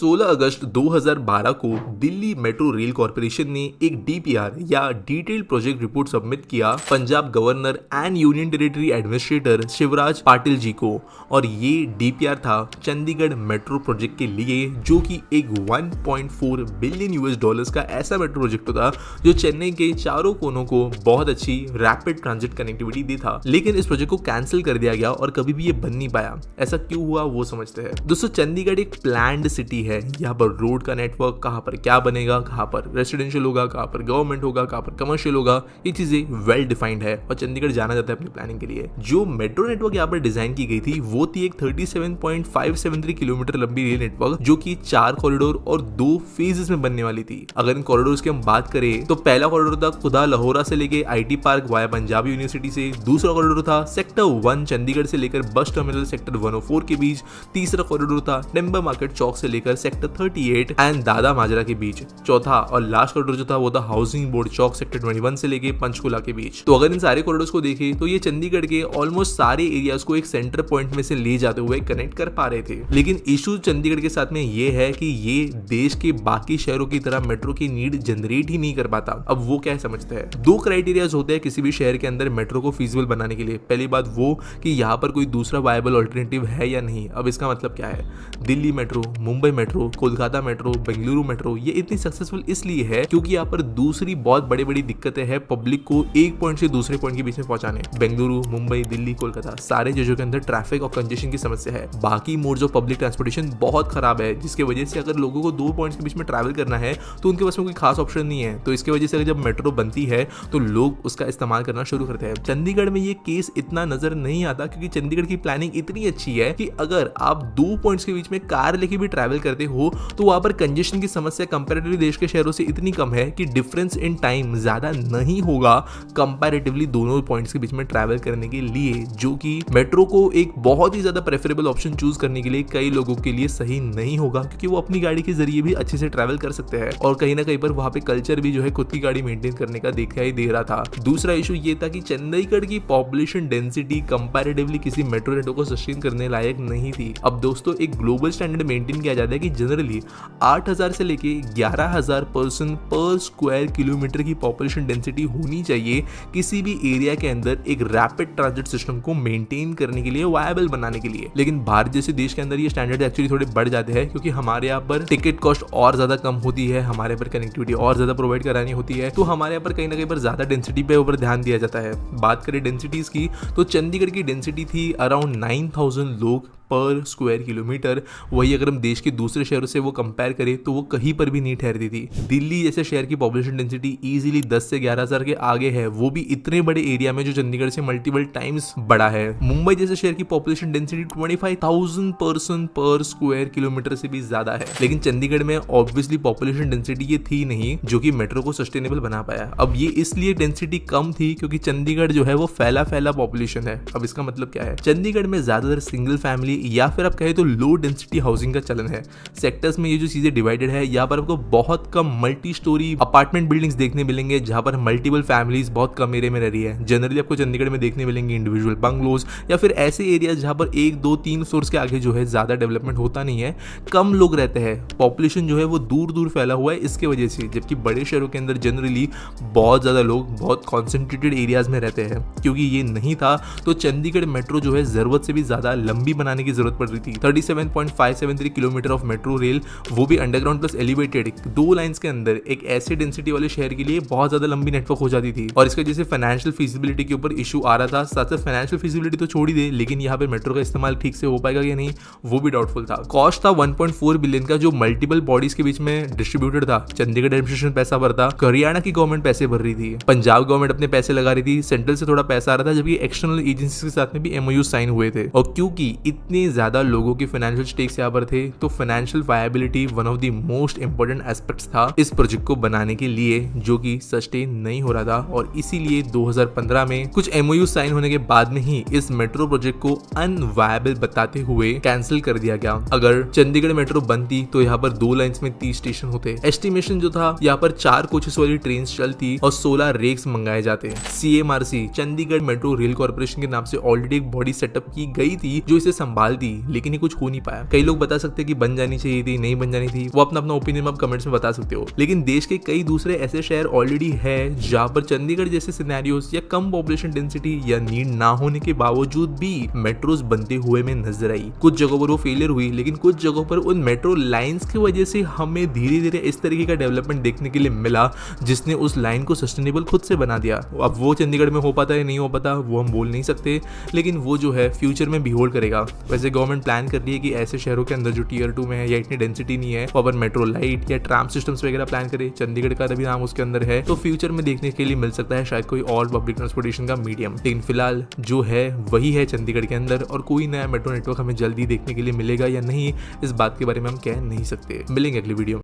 16 अगस्त 2012 को Delhi metro rail corporation ने एक डीपीआर या डिटेल्ड प्रोजेक्ट रिपोर्ट सबमिट किया Punjab governor and union territory administrator Shivraj Patil ji को। और ये डीपीआर था चंडीगढ़ मेट्रो प्रोजेक्ट के लिए, जो कि एक 1.4 बिलियन यूएस डॉलर्स का ऐसा मेट्रो प्रोजेक्ट था जो चेन्नई के चारों कोनों को बहुत अच्छी रैपिड ट्रांजिट कनेक्टिविटी दी था। लेकिन इस प्रोजेक्ट को कैंसिल कर दिया गया और कभी भी ये बन नहीं पाया। ऐसा क्यों हुआ वो समझते हैं। दोस्तों, चंडीगढ़ एक प्लान्ड सिटी है। यहाँ पर रोड का नेटवर्क कहाँ पर क्या बनेगा, कहाँ पर रेसिडेंशियल होगा, कहाँ पर गवर्नमेंट होगा, कहाँ पर कमर्शियल होगा, ये चीजें वेल डिफाइंड है और चंडीगढ़ जाना जाता है अपनी प्लानिंग के लिए। जो मेट्रो नेटवर्क यहाँ पर डिजाइन की गई थी वो थी एक 37.573 किलोमीटर लंबी रेल नेटवर्क, जो कि 4 कॉरिडोर और 2 फेजेस में बनने वाली थी। अगर इन कॉरिडोर की हम बात करें तो पहला कॉरिडोर था खुदा लाहौरा से लेके IT park via Punjab university से, दूसरा कॉरिडोर था सेक्टर 1 चंडीगढ़ से लेकर बस टर्मिनल सेक्टर 104 के बीच, तीसरा कॉरिडोर था टिम्बर मार्केट चौक से लेकर सेक्टर 38 एंड दादा माजरा के बीच, चौथा और लास्ट कॉरिडोर जो था वो था हाउसिंग बोर्ड चौक सेक्टर 21 से लेके पंचकुला के बीच। तो अगर इन सारे कॉरिडोर्स को देखें तो ये चंडीगढ़ के ऑलमोस्ट सारे एरियाज को एक सेंटर पॉइंट में से ले जाते हुए कनेक्ट कर पा रहे थे। लेकिन इशू चंडीगढ़ के साथ में ये है कि ये देश के बाकी शहरों की तरह मेट्रो की नीड जनरेट ही नहीं कर पाता। अब वो क्या समझते हैं, 2 क्राइटेरियाज होते हैं किसी भी शहर के अंदर मेट्रो को फीजिबल बनाने के लिए। पहली बात वो कि यहाँ पर कोई दूसरा वायबल ऑल्टरनेटिव है या नहीं। अब इसका मतलब क्या है, Delhi metro, Mumbai metro, Kolkata metro, Bengaluru metro ये इतनी सक्सेसफुल इसलिए है क्योंकि यहाँ पर दूसरी बहुत बड़ी बड़ी दिक्कतें हैं पब्लिक को एक पॉइंट से दूसरे पॉइंट के बीच में पहुंचाने। बेंगलुरु, मुंबई, दिल्ली, कोलकाता सारे जगहों के अंदर ट्रैफिक और कंजेशन की समस्या है। बाकी मोड्स ऑफ पब्लिक ट्रांसपोर्टेशन बहुत खराब है, जिसकी वजह से अगर लोगों को 2 पॉइंट्स के बीच में ट्रैवल करना है तो उनके पास में कोई खास ऑप्शन नहीं है। तो इसकी वजह से जब मेट्रो बनती है तो लोग उसका इस्तेमाल करना शुरू करते हैं। चंडीगढ़ में ये केस इतना नजर नहीं आता क्योंकि चंडीगढ़ की प्लानिंग इतनी अच्छी है कि अगर आप 2 पॉइंट्स के बीच में कार लेके भी ट्रैवल करते हो तो वहां पर कंजेशन की समस्या कंपैरेटिवली देश के शहरों से इतनी कम है कि डिफरेंस इन टाइम ज्यादा नहीं होगा कंपैरेटिवली दोनों पॉइंट्स के बीच में ट्रैवल करने के लिए, जो कि मेट्रो को एक बहुत ही ज्यादा प्रेफरेबल ऑप्शन चूज करने के लिए कई लोगों के लिए सही नहीं होगा, क्योंकि वो अपनी गाड़ी के जरिए भी अच्छे से ट्रैवल कर सकते हैं और कहीं ना कहीं पर वहां पे कल्चर भी जो है खुद की गाड़ी मेंटेन करने का दिखाई दे रहा था। दूसरा इशू ये था कि चंडीगढ़ की पॉपुलेशन डेंसिटी कंपैरेटिवली किसी मेट्रो नेटवर्क को सस्टेन करने लायक नहीं थी। अब दोस्तों, एक ग्लोबल स्टैंडर्ड मेंटेन किया जाता है कि जनरली 8000 से लेके 11000 पर्सन पर स्क्वायर किलोमीटर की पॉपुलेशन डेंसिटी होनी चाहिए किसी भी एरिया के अंदर एक रैपिड ट्रांजिट सिस्टम को मेंटेन करने के लिए, वायबल बनाने के लिए। लेकिन भारत जैसे देश के अंदर ये स्टैंडर्ड एक्चुअली थोड़े बढ़ जाते हैं क्योंकि हमारे यहाँ पर टिकट कॉस्ट और ज्यादा कम होती है, हमारे पर कनेक्टिविटी और ज्यादा प्रोवाइड करानी होती है, तो हमारे यहाँ पर कहीं ना कहीं पर ज्यादा डेंसिटी पे ऊपर ध्यान दिया जाता है। बात करें डेंसिटीज की तो चंडीगढ़ की डेंसिटी थी अराउंड 9000 लोग पर स्क्वायर किलोमीटर। वही अगर हम देश के दूसरे शहरों से वो कंपेयर करें तो वो कहीं पर भी नहीं ठहरती थी। दिल्ली जैसे शहर की पॉपुलेशन डेंसिटी इजीली 10 से 11,000 के आगे है, वो भी इतने बड़े एरिया में जो चंडीगढ़ से मल्टीपल टाइम्स बड़ा है। मुंबई जैसे शहर की पॉपुलेशन डेंसिटी 25,000 पर्सन पर स्क्वायर किलोमीटर से भी ज्यादा है। लेकिन चंडीगढ़ में ऑब्वियसली पॉपुलेशन डेंसिटी ये थी नहीं जो कि मेट्रो को सस्टेनेबल बना पाया। अब ये इसलिए डेंसिटी कम थी क्योंकि चंडीगढ़ जो है वो फैला पॉपुलेशन है। अब इसका मतलब क्या है, चंडीगढ़ में ज्यादातर सिंगल फैमिली या फिर आप कहें तो लो डेंसिटी हाउसिंग का चलन है। सेक्टर्स में ये जो चीजें डिवाइडेड है, यहाँ पर आपको बहुत कम मल्टी स्टोरी अपार्टमेंट बिल्डिंग्स देखने मिलेंगे जहां पर मल्टीपल फैमिलीज बहुत कम एरिया में रह रही है। जनरली आपको चंडीगढ़ में देखने मिलेंगे इंडिविजुअल बंगलोज या फिर ऐसे एरिया जहां पर 1, 2, 3 फ्लोर्स के आगे जो है ज्यादा डेवलपमेंट होता नहीं है, कम लोग रहते हैं, पॉपुलेशन जो है वो दूर दूर फैला हुआ है इसके वजह से। जबकि बड़े शहरों के अंदर जनरली बहुत ज्यादा लोग बहुत कॉन्सेंट्रेटेड एरियाज में रहते हैं। क्योंकि ये नहीं था तो चंडीगढ़ मेट्रो जो है जरूरत से भी ज्यादा लंबी बनाने की जरूरत पड़ रही थी। 37.573 किलोमीटर ऑफ मेट्रो रेल, वो भी अंडरग्राउंड प्लस एलिवेटेड, 2 लाइंस के अंदर एक ऐसे डेंसिटी वाले शहर के लिए बहुत ज्यादा लंबी नेटवर्क हो जाती थी। और इसकी वजह से फाइनेंशियल फिजिबिलिटी के ऊपर इशू आ रहा था। साथ साथ फाइनेंशियल फिजिबिलिटी तो छोड़ ही दे, लेकिन यहाँ पे मेट्रो का इस्तेमाल ठीक से हो पाएगा या नहीं वो भी डाउटफुल था। कॉस्ट था 1.4 बिलियन का जो मल्टीपल बॉडीज के बीच में डिस्ट्रीब्यूटेड था। चंडीगढ़ एडमिनिस्ट्रेशन पैसा भरता, हरियाणा की गवर्नमेंट पैसे भर रही थी, पंजाब गवर्नमेंट अपने पैसे लगा रही थी, सेंट्रल से थोड़ा पैसा आ रहा था, जबकि एक्सटर्नल एजेंसी के साथ में भी एमओयू साइन हुए थे। और क्योंकि इतने ज्यादा लोगों की फाइनेंशियल स्टेक्स यहाँ पर थे तो financial viability one of the most important aspects था इस प्रोजेक्ट को बनाने के लिए, जो कि सस्टेन नहीं हो रहा था। और इसीलिए 2015 में कुछ एमओयू साइन होने के बाद में ही इस मेट्रो प्रोजेक्ट को अनवायबल बताते हुए कैंसिल कर दिया गया। अगर चंडीगढ़ मेट्रो बनती तो यहाँ पर 2 लाइंस में 30 स्टेशन होते। एस्टिमेशन जो था यहाँ पर 4 कोचेस वाली ट्रेन चलती और 16 रेक्स मंगाए जाते। CMRC Chandigarh metro rail corporation के नाम से ऑलरेडी एक बॉडी सेटअप की गई थी जो इसे संभाल संभाल दी, लेकिन ये कुछ हो नहीं पाया। कई लोग बता सकते हैं कि बन जानी चाहिए थी, नहीं बन जानी थी, वो अपना अपना ओपिनियन आप कमेंट्स में बता सकते हो। लेकिन देश के कई दूसरे ऐसे शहर ऑलरेडी है जहां पर चंडीगढ़ जैसे सिनेरियोस या कम पॉपुलेशन डेंसिटी या नीड ना होने के बावजूद भी मेट्रोस बनते हुए में नजर आई। कुछ जगहों पर वो फेलियर हुई, लेकिन कुछ जगहों पर उन मेट्रो लाइंस की वजह से हमें धीरे धीरे इस तरीके का डेवलपमेंट देखने के लिए मिला जिसने उस लाइन को सस्टेनेबल खुद से बना दिया। अब वो चंडीगढ़ में हो पाता है नहीं हो पाता वो हम बोल नहीं सकते, लेकिन वो जो है फ्यूचर में भी होल्ड करेगा। वैसे गवर्नमेंट प्लान कर रही है कि ऐसे शहरों के अंदर जो टियर 2 में है या इतनी डेंसिटी नहीं है वहाँ पर मेट्रो लाइट या ट्राम सिस्टम्स वगैरह प्लान करे। चंडीगढ़ का भी नाम उसके अंदर है, तो फ्यूचर में देखने के लिए मिल सकता है शायद कोई और पब्लिक ट्रांसपोर्टेशन का मीडियम। लेकिन फिलहाल जो है वही है चंडीगढ़ के अंदर, और कोई नया मेट्रो नेटवर्क हमें जल्दी देखने के लिए मिलेगा या नहीं इस बात के बारे में हम कह नहीं सकते। मिलेंगे अगली वीडियो में।